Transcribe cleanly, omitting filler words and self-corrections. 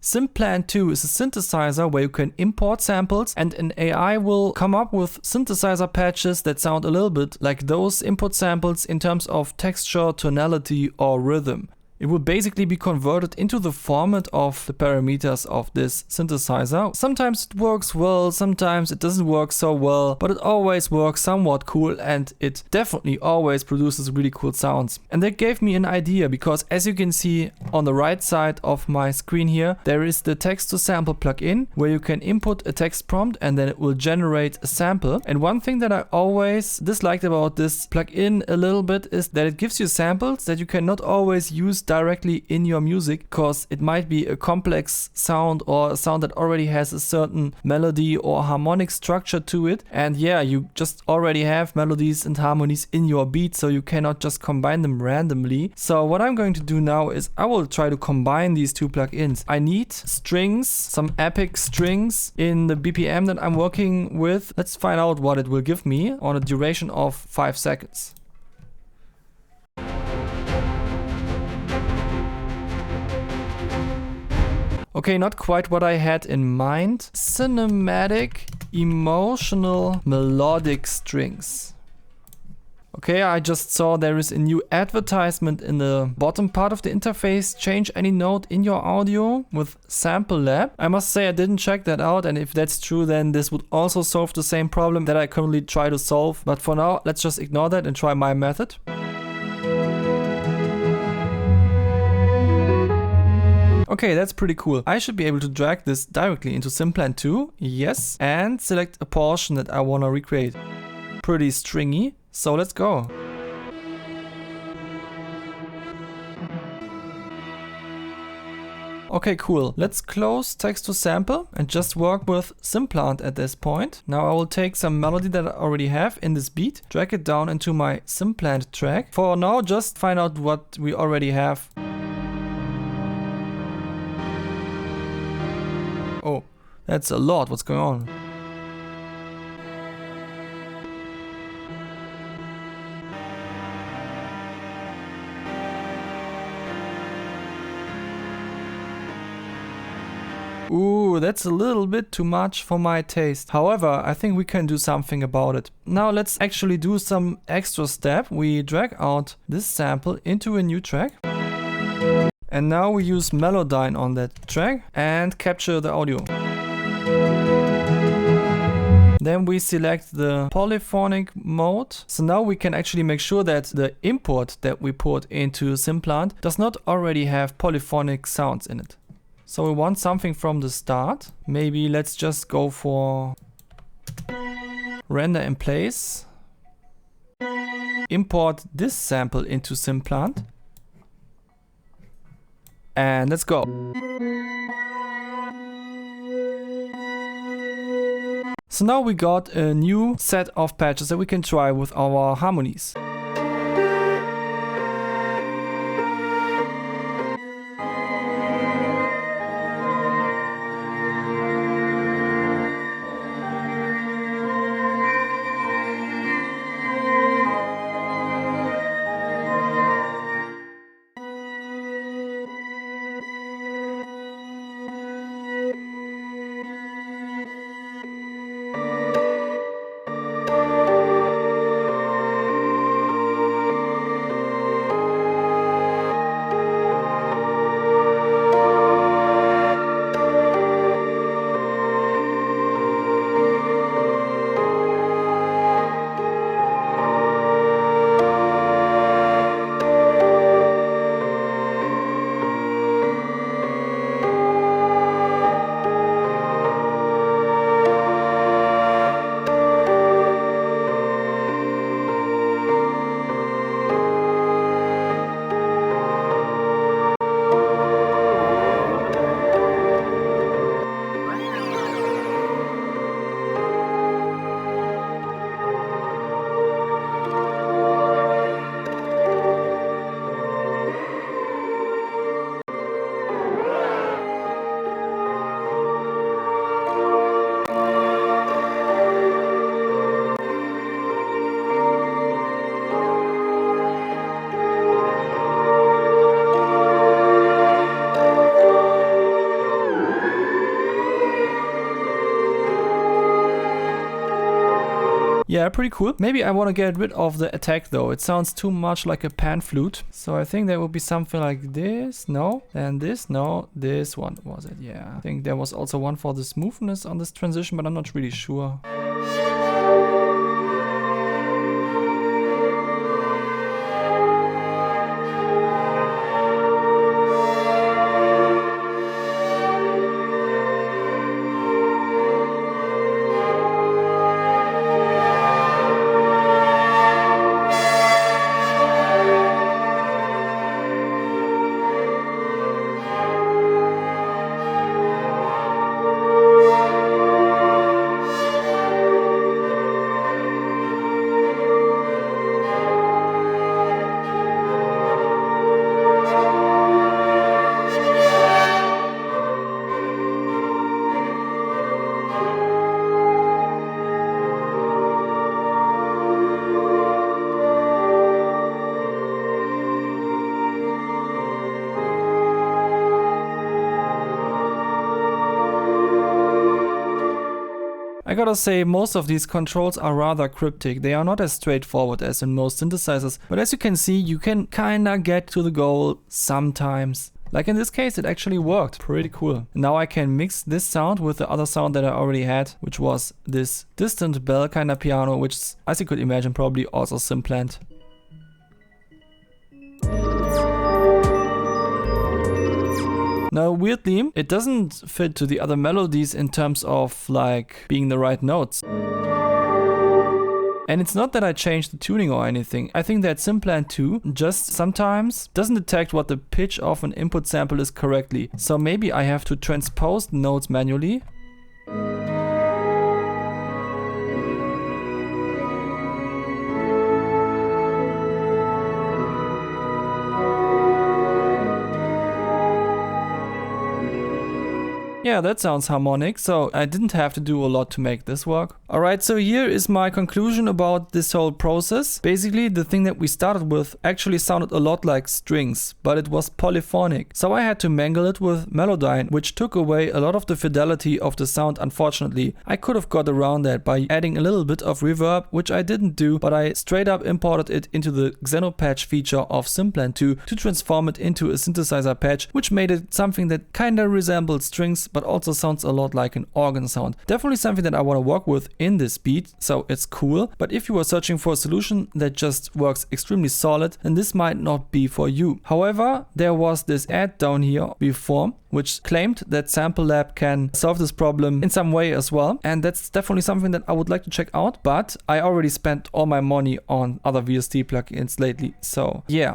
Symplant 2 is a synthesizer where you can import samples and an AI will come up with synthesizer patches that sound a little bit like those input samples in terms of texture, tonality or rhythm. It will basically be converted into the format of the parameters of this synthesizer. Sometimes it works well, sometimes it doesn't work so well, but it always works somewhat cool and it definitely always produces really cool sounds. And that gave me an idea because as you can see on the right side of my screen here, there is the TextToSample plugin where you can input a text prompt and then it will generate a sample. And one thing that I always disliked about this plugin a little bit is that it gives you samples that you cannot always use directly in your music because it might be a complex sound or a sound that already has a certain melody or harmonic structure to it. And yeah, you just already have melodies and harmonies in your beat, so you cannot just combine them randomly. So what I'm going to do now is I will try to combine these two plugins. I need strings, some epic strings in the BPM that I'm working with. Let's find out what it will give me on a duration of 5 seconds. Okay, not quite what I had in mind. Cinematic, emotional, melodic strings. Okay, I just saw there is a new advertisement in the bottom part of the interface. Change any note in your audio with Sample Lab. I must say I didn't check that out, and if that's true then this would also solve the same problem that I currently try to solve. But for now, let's just ignore that and try my method. Okay, that's pretty cool. I should be able to drag this directly into Symplant 2, yes, and select a portion that I want to recreate. Pretty stringy, so let's go. Okay, cool. Let's close TextToSample and just work with Symplant at this point. Now I will take some melody that I already have in this beat, drag it down into my Symplant track. For now, just find out what we already have. Oh, that's a lot. What's going on? Ooh, that's a little bit too much for my taste. However, I think we can do something about it. Now let's actually do some extra step. We drag out this sample into a new track. And now we use Melodyne on that track and capture the audio. Then we select the polyphonic mode. So now we can actually make sure that the import that we put into Symplant does not already have polyphonic sounds in it. So we want something from the start. Maybe let's just go for render in place. Import this sample into Symplant. And let's go. So now we got a new set of patches that we can try with our harmonies. Yeah, pretty cool. Maybe I want to get rid of the attack though. It sounds too much like a pan flute. So I think there would be something like this. No. And this. No. This one was it. Yeah. I think there was also one for the smoothness on this transition, but I'm not really sure. I gotta say, most of these controls are rather cryptic. They are not as straightforward as in most synthesizers, but as you can see, you can kinda get to the goal sometimes. Like in this case, it actually worked. Pretty cool. Now I can mix this sound with the other sound that I already had, which was this distant bell kind of piano, which, as you could imagine, probably also Symplant. Now, weirdly, it doesn't fit to the other melodies in terms of like being the right notes. And it's not that I changed the tuning or anything. I think that Symplant 2 just sometimes doesn't detect what the pitch of an input sample is correctly. So maybe I have to transpose the notes manually. Yeah, that sounds harmonic, so I didn't have to do a lot to make this work. Alright, so here is my conclusion about this whole process. Basically, the thing that we started with actually sounded a lot like strings, but it was polyphonic. So I had to mangle it with Melodyne, which took away a lot of the fidelity of the sound, unfortunately. I could have got around that by adding a little bit of reverb, which I didn't do, but I straight up imported it into the Genopatch feature of Symplant 2 to transform it into a synthesizer patch, which made it something that kinda resembled strings, but also sounds a lot like an organ sound. Definitely something that I want to work with in this beat, so it's cool. But if you are searching for a solution that just works extremely solid, then this might not be for you. However, there was this ad down here before, which claimed that Sample Lab can solve this problem in some way as well. And that's definitely something that I would like to check out, but I already spent all my money on other VST plugins lately. So yeah,